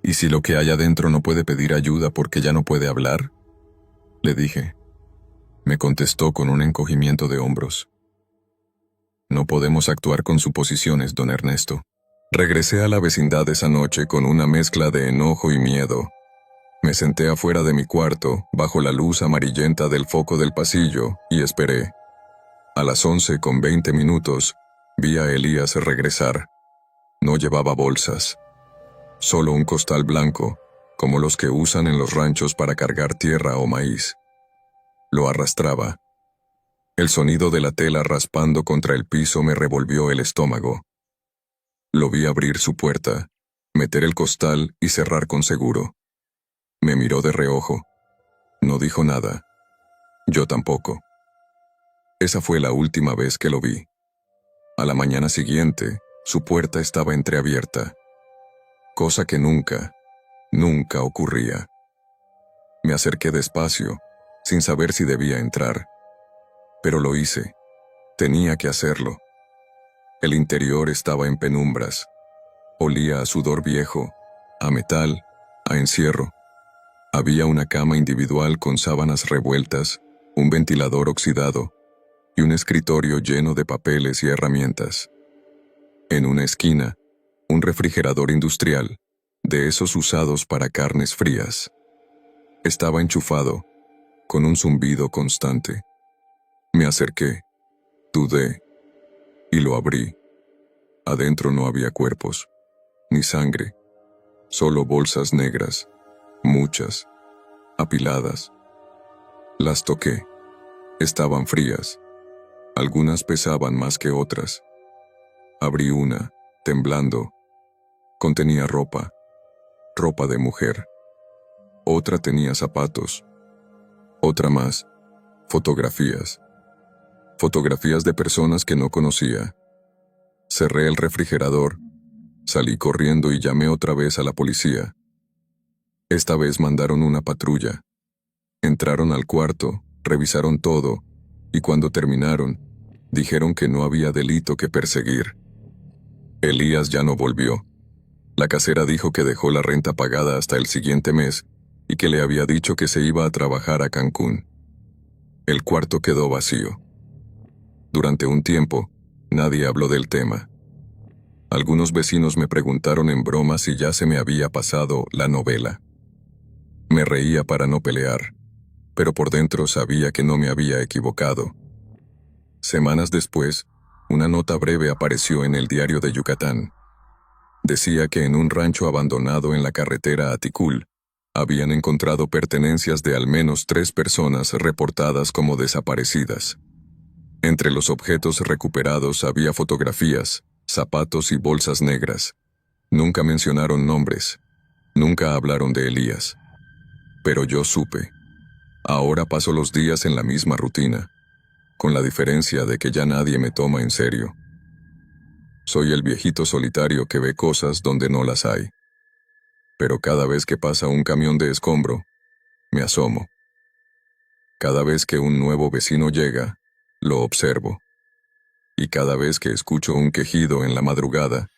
¿Y si lo que hay adentro no puede pedir ayuda porque ya no puede hablar?, le dije. Me contestó con un encogimiento de hombros. No podemos actuar con suposiciones, don Ernesto. Regresé a la vecindad esa noche con una mezcla de enojo y miedo. Me senté afuera de mi cuarto, bajo la luz amarillenta del foco del pasillo, y esperé. A las 11:20 vi a Elías regresar. No llevaba bolsas, solo un costal blanco, como los que usan en los ranchos para cargar tierra o maíz. Lo arrastraba. El sonido de la tela raspando contra el piso me revolvió el estómago. Lo vi abrir su puerta, meter el costal y cerrar con seguro. Me miró de reojo. No dijo nada. Yo tampoco. Esa fue la última vez que lo vi. A la mañana siguiente, su puerta estaba entreabierta, cosa que nunca ocurría. Me acerqué despacio, sin saber si debía entrar. Pero lo hice. Tenía que hacerlo. El interior estaba en penumbras. Olía a sudor viejo, a metal, a encierro. Había una cama individual con sábanas revueltas, un ventilador oxidado y un escritorio lleno de papeles y herramientas. En una esquina, un refrigerador industrial, de esos usados para carnes frías. Estaba enchufado, con un zumbido constante. Me acerqué, dudé, y lo abrí. Adentro no había cuerpos, ni sangre, solo bolsas negras, muchas, apiladas. Las toqué. Estaban frías. Algunas pesaban más que otras. Abrí una, temblando. Contenía ropa de mujer. Otra tenía zapatos. Otra más, fotografías de personas que no conocía. Cerré el refrigerador, salí corriendo y llamé otra vez a la policía. Esta vez mandaron una patrulla. Entraron al cuarto, revisaron todo, y cuando terminaron, dijeron que no había delito que perseguir. Elías ya no volvió. La casera dijo que dejó la renta pagada hasta el siguiente mes y que le había dicho que se iba a trabajar a Cancún. El cuarto quedó vacío. Durante un tiempo, nadie habló del tema. Algunos vecinos me preguntaron en broma si ya se me había pasado la novela. Me reía para no pelear, pero por dentro sabía que no me había equivocado. Semanas después, una nota breve apareció en el Diario de Yucatán. Decía que en un rancho abandonado en la carretera a Tikul, habían encontrado pertenencias de al menos 3 personas reportadas como desaparecidas. Entre los objetos recuperados había fotografías, zapatos y bolsas negras. Nunca mencionaron nombres, nunca hablaron de Elías. Pero yo supe. Ahora paso los días en la misma rutina, con la diferencia de que ya nadie me toma en serio. Soy el viejito solitario que ve cosas donde no las hay. Pero cada vez que pasa un camión de escombro, me asomo. Cada vez que un nuevo vecino llega, lo observo. Y cada vez que escucho un quejido en la madrugada,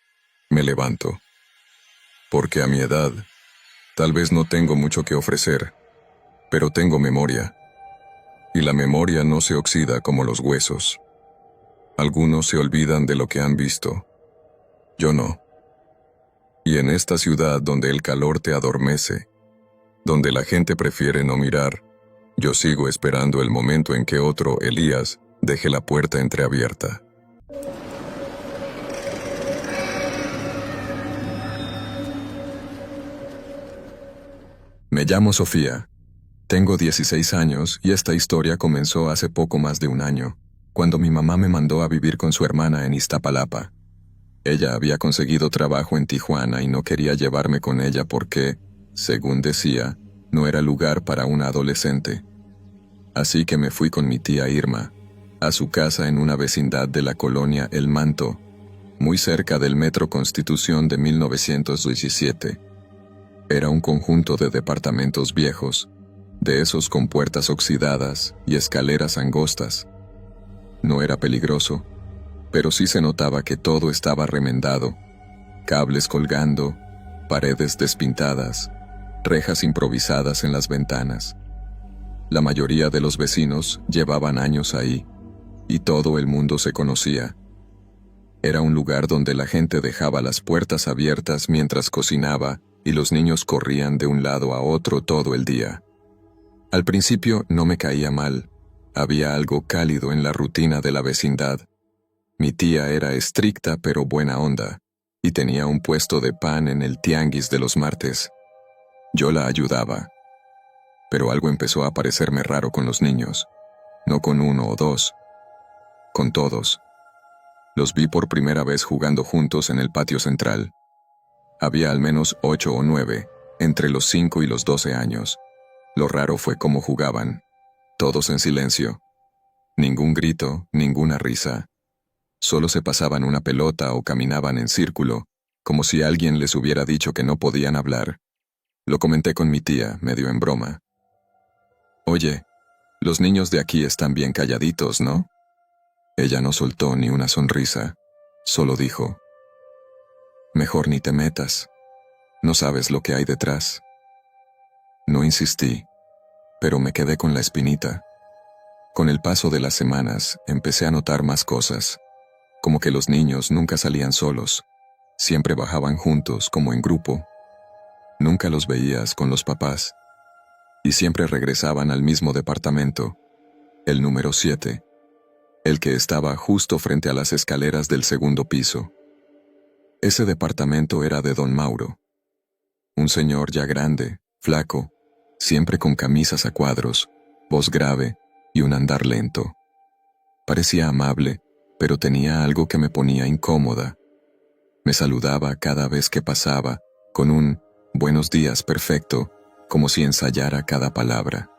me levanto. Porque a mi edad, tal vez no tengo mucho que ofrecer, pero tengo memoria. Y la memoria no se oxida como los huesos. Algunos se olvidan de lo que han visto. Yo no. Y en esta ciudad donde el calor te adormece, donde la gente prefiere no mirar, yo sigo esperando el momento en que otro Elías deje la puerta entreabierta. Me llamo Sofía. Tengo 16 años y esta historia comenzó hace poco más de un año, cuando mi mamá me mandó a vivir con su hermana en Iztapalapa. Ella había conseguido trabajo en Tijuana y no quería llevarme con ella porque, según decía, no era lugar para una adolescente. Así que me fui con mi tía Irma, a su casa en una vecindad de la colonia El Manto, muy cerca del Metro Constitución de 1917. Era un conjunto de departamentos viejos, de esos con puertas oxidadas y escaleras angostas. No era peligroso, pero sí se notaba que todo estaba remendado, cables colgando, paredes despintadas, rejas improvisadas en las ventanas. La mayoría de los vecinos llevaban años ahí, y todo el mundo se conocía. Era un lugar donde la gente dejaba las puertas abiertas mientras cocinaba y los niños corrían de un lado a otro todo el día. Al principio no me caía mal, había algo cálido en la rutina de la vecindad. Mi tía era estricta pero buena onda, y tenía un puesto de pan en el tianguis de los martes. Yo la ayudaba. Pero algo empezó a parecerme raro con los niños. No con uno o dos. Con todos. Los vi por primera vez jugando juntos en el patio central. Había al menos 8 o 9, entre los 5 y los 12 años. Lo raro fue cómo jugaban. Todos en silencio. Ningún grito, ninguna risa. Solo se pasaban una pelota o caminaban en círculo, como si alguien les hubiera dicho que no podían hablar. Lo comenté con mi tía, medio en broma. Oye, los niños de aquí están bien calladitos, ¿no? Ella no soltó ni una sonrisa, solo dijo, mejor ni te metas, no sabes lo que hay detrás. No insistí, pero me quedé con la espinita. Con el paso de las semanas, empecé a notar más cosas, como que los niños nunca salían solos, siempre bajaban juntos como en grupo. Nunca los veías con los papás. Y siempre regresaban al mismo departamento, el número 7, el que estaba justo frente a las escaleras del segundo piso. Ese departamento era de don Mauro, un señor ya grande, flaco, siempre con camisas a cuadros, voz grave y un andar lento. Parecía amable, pero tenía algo que me ponía incómoda. Me saludaba cada vez que pasaba, con un «buenos días» perfecto, como si ensayara cada palabra.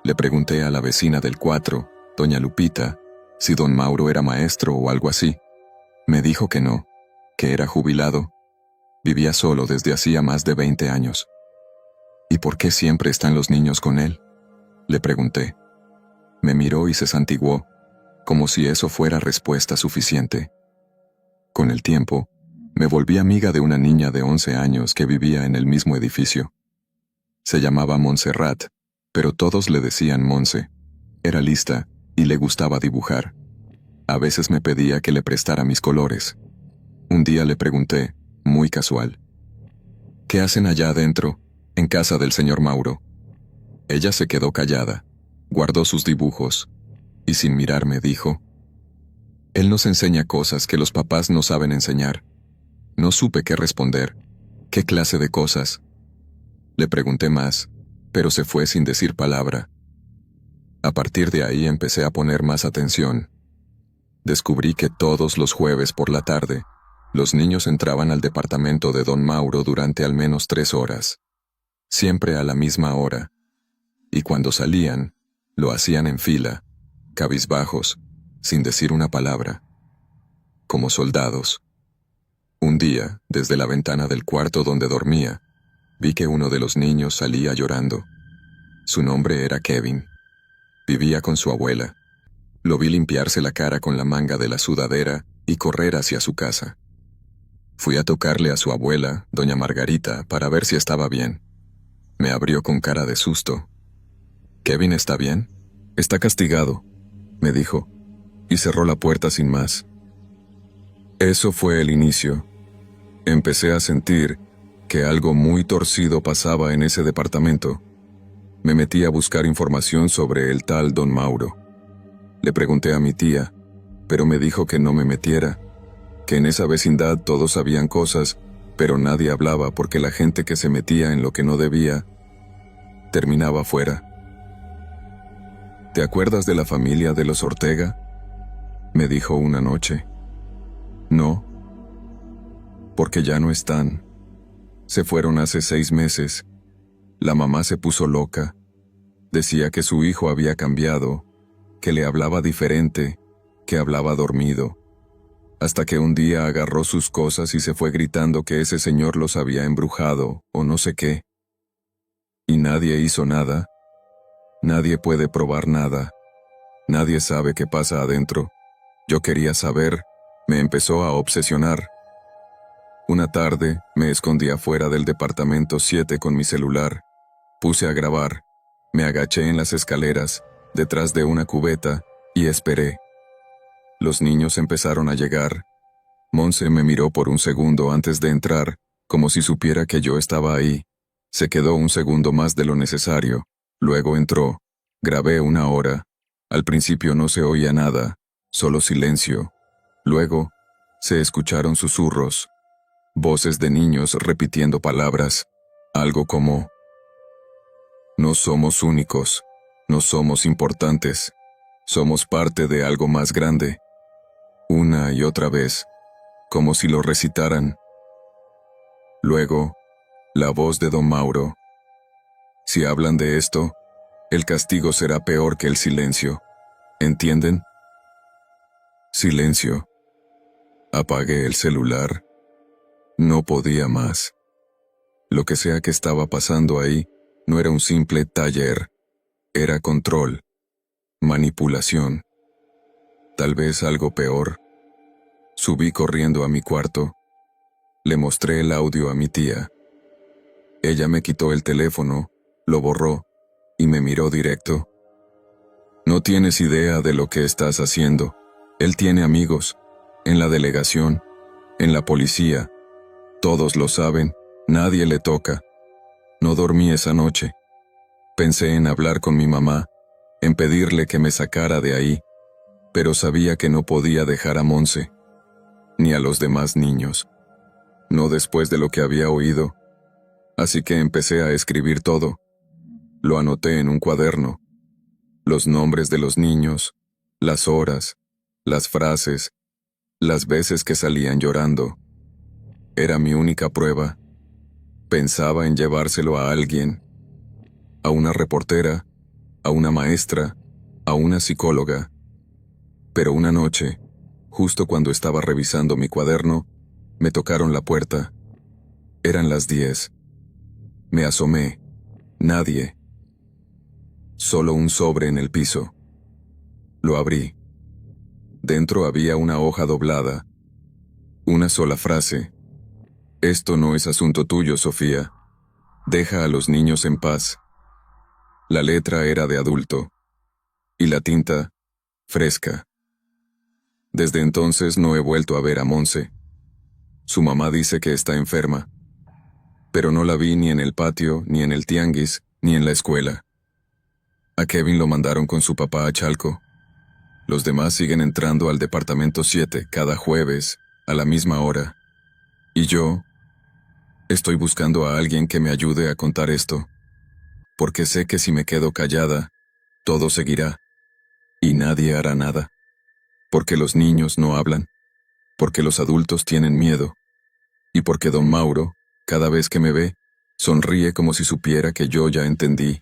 Le pregunté a la vecina del 4, doña Lupita, si don Mauro era maestro o algo así. Me dijo que no, que era jubilado. Vivía solo desde hacía más de 20 años. ¿Y por qué siempre están los niños con él?, le pregunté. Me miró y se santiguó, como si eso fuera respuesta suficiente. Con el tiempo, me volví amiga de una niña de 11 años que vivía en el mismo edificio. Se llamaba Montserrat, pero todos le decían Monse. Era lista y le gustaba dibujar. A veces me pedía que le prestara mis colores. Un día le pregunté, muy casual, ¿qué hacen allá adentro, en casa del señor Mauro? Ella se quedó callada, guardó sus dibujos, y sin mirarme dijo, él nos enseña cosas que los papás no saben enseñar. No supe qué responder. ¿Qué clase de cosas? Le pregunté más, pero se fue sin decir palabra. A partir de ahí empecé a poner más atención. Descubrí que todos los jueves por la tarde, Los niños entraban al departamento de don Mauro durante al menos 3 horas, siempre a la misma hora, y cuando salían, lo hacían en fila, cabizbajos, sin decir una palabra, como soldados. Un día, desde la ventana del cuarto donde dormía, vi que uno de los niños salía llorando. Su nombre era Kevin. Vivía con su abuela. Lo vi limpiarse la cara con la manga de la sudadera y correr hacia su casa. Fui a tocarle a su abuela, doña Margarita, para ver si estaba bien. Me abrió con cara de susto. «¿Kevin está bien? Está castigado», me dijo, y cerró la puerta sin más. Eso fue el inicio. Empecé a sentir que algo muy torcido pasaba en ese departamento. Me metí a buscar información sobre el tal don Mauro. Le pregunté a mi tía, pero me dijo que no me metiera, que en esa vecindad todos sabían cosas, pero nadie hablaba porque la gente que se metía en lo que no debía terminaba fuera. ¿Te acuerdas de la familia de los Ortega?, me dijo una noche. No, porque ya no están. Se fueron hace 6 meses. La mamá se puso loca. Decía que su hijo había cambiado, que le hablaba diferente, que hablaba dormido. Hasta que un día agarró sus cosas y se fue gritando que ese señor los había embrujado, o no sé qué. Y nadie hizo nada. Nadie puede probar nada. Nadie sabe qué pasa adentro. Yo quería saber. Me empezó a obsesionar. Una tarde, me escondí afuera del departamento 7 con mi celular. Puse a grabar. Me agaché en las escaleras, detrás de una cubeta, y esperé. Los niños empezaron a llegar. Monse me miró por un segundo antes de entrar, como si supiera que yo estaba ahí. Se quedó un segundo más de lo necesario. Luego entró. Grabé 1 hora. Al principio no se oía nada, solo silencio. Luego, se escucharon susurros. Voces de niños repitiendo palabras. Algo como: no somos únicos. No somos importantes. Somos parte de algo más grande. Una y otra vez, como si lo recitaran. Luego, la voz de don Mauro. Si hablan de esto, el castigo será peor que el silencio. ¿Entienden? Silencio. Apagué el celular. No podía más. Lo que sea que estaba pasando ahí, no era un simple taller. Era control. Manipulación. Tal vez algo peor. Subí corriendo a mi cuarto. Le mostré el audio a mi tía. Ella me quitó el teléfono, lo borró, y me miró directo. No tienes idea de lo que estás haciendo. Él tiene amigos, en la delegación, en la policía. Todos lo saben, nadie le toca. No dormí esa noche. Pensé en hablar con mi mamá, en pedirle que me sacara de ahí, pero sabía que no podía dejar a Monse, ni a los demás niños. No después de lo que había oído. Así que empecé a escribir todo. Lo anoté en un cuaderno. Los nombres de los niños, las horas, las frases, las veces que salían llorando. Era mi única prueba. Pensaba en llevárselo a alguien, a una reportera, a una maestra, a una psicóloga. Pero una noche, justo cuando estaba revisando mi cuaderno, me tocaron la puerta. Eran las 10. Me asomé. Nadie. Solo un sobre en el piso. Lo abrí. Dentro había una hoja doblada. Una sola frase. Esto no es asunto tuyo, Sofía. Deja a los niños en paz. La letra era de adulto. Y la tinta, fresca. Desde entonces no he vuelto a ver a Monse. Su mamá dice que está enferma. Pero no la vi ni en el patio, ni en el tianguis, ni en la escuela. A Kevin lo mandaron con su papá a Chalco. Los demás siguen entrando al departamento 7 cada jueves, a la misma hora. Y yo estoy buscando a alguien que me ayude a contar esto. Porque sé que si me quedo callada, todo seguirá. Y nadie hará nada. Porque los niños no hablan. porque los adultos tienen miedo, y porque don Mauro, cada vez que me ve, sonríe como si supiera que yo ya entendí,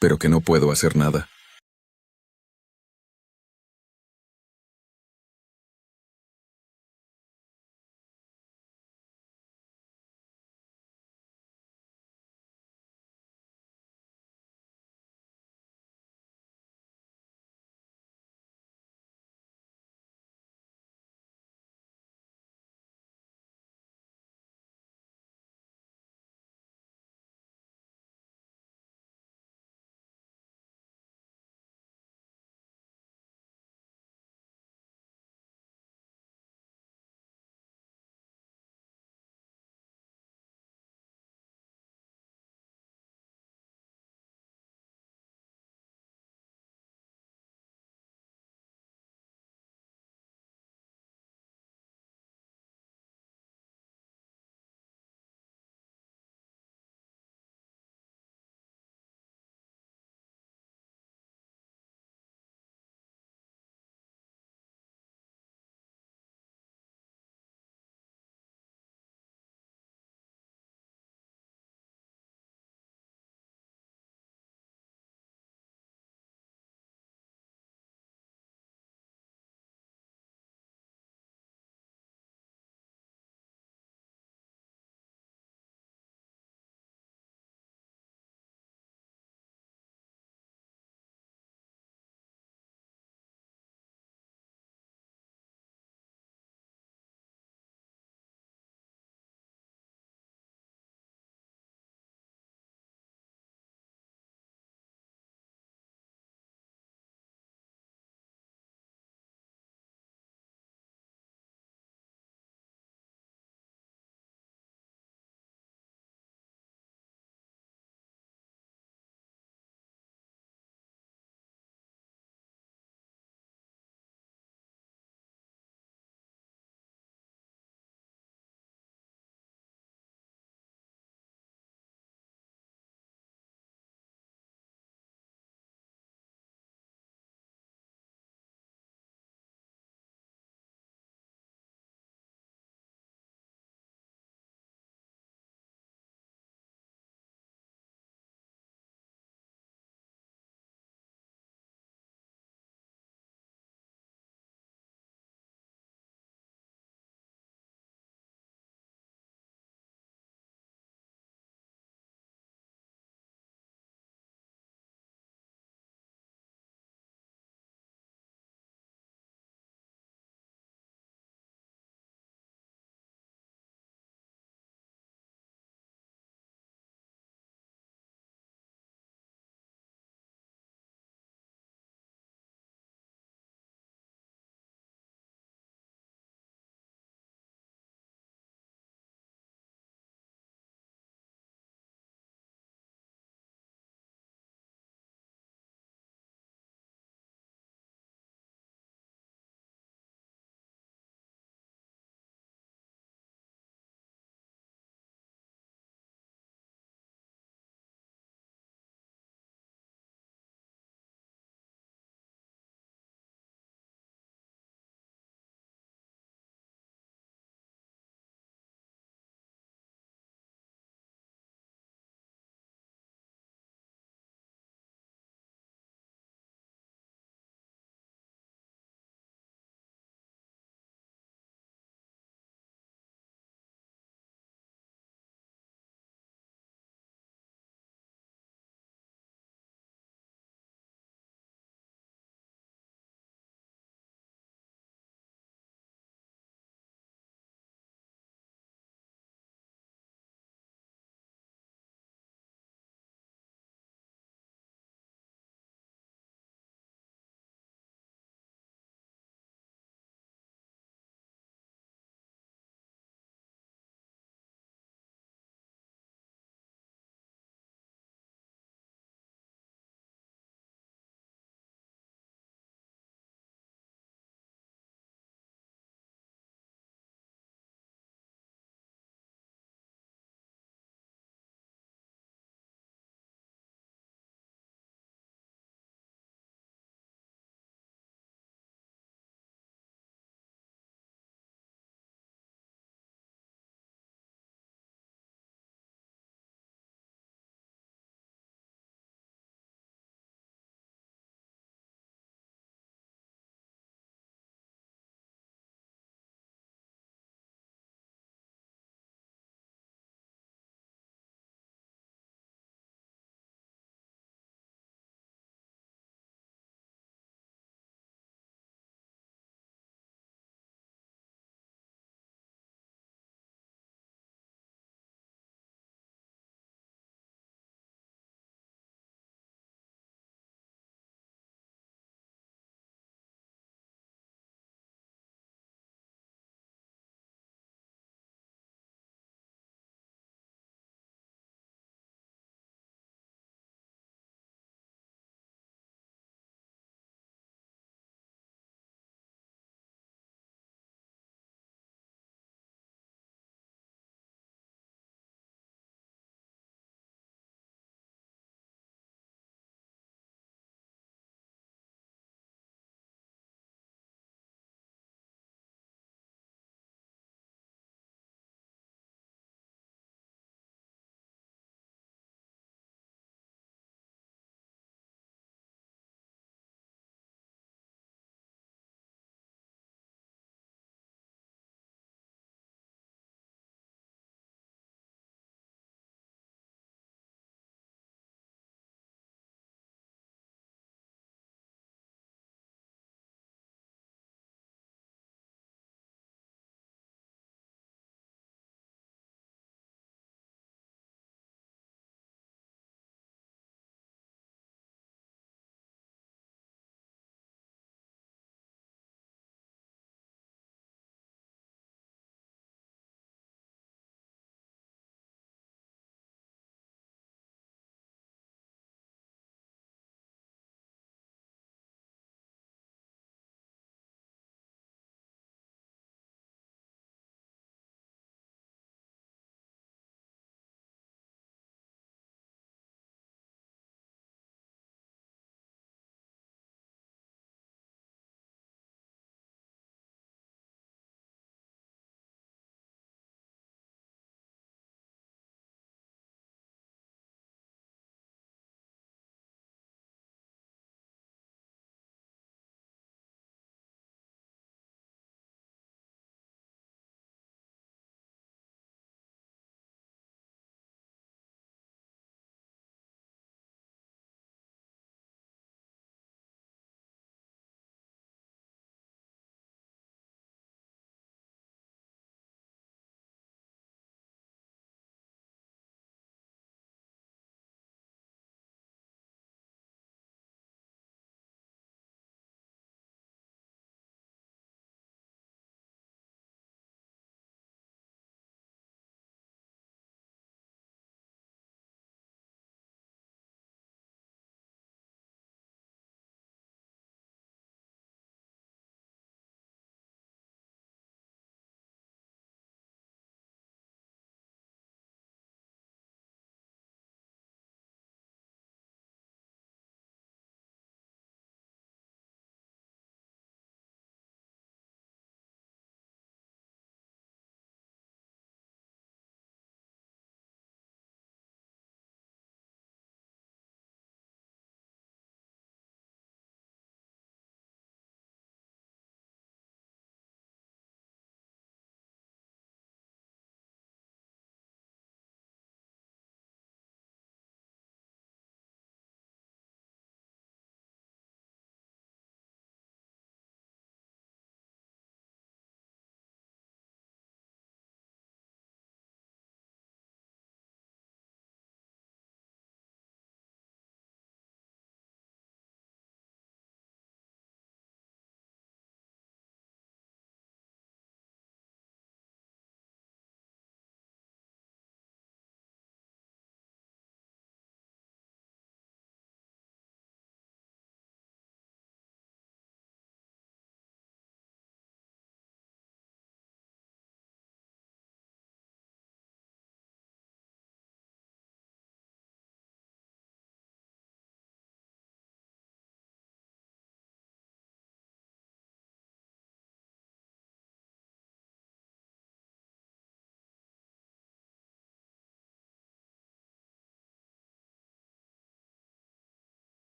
pero que no puedo hacer nada.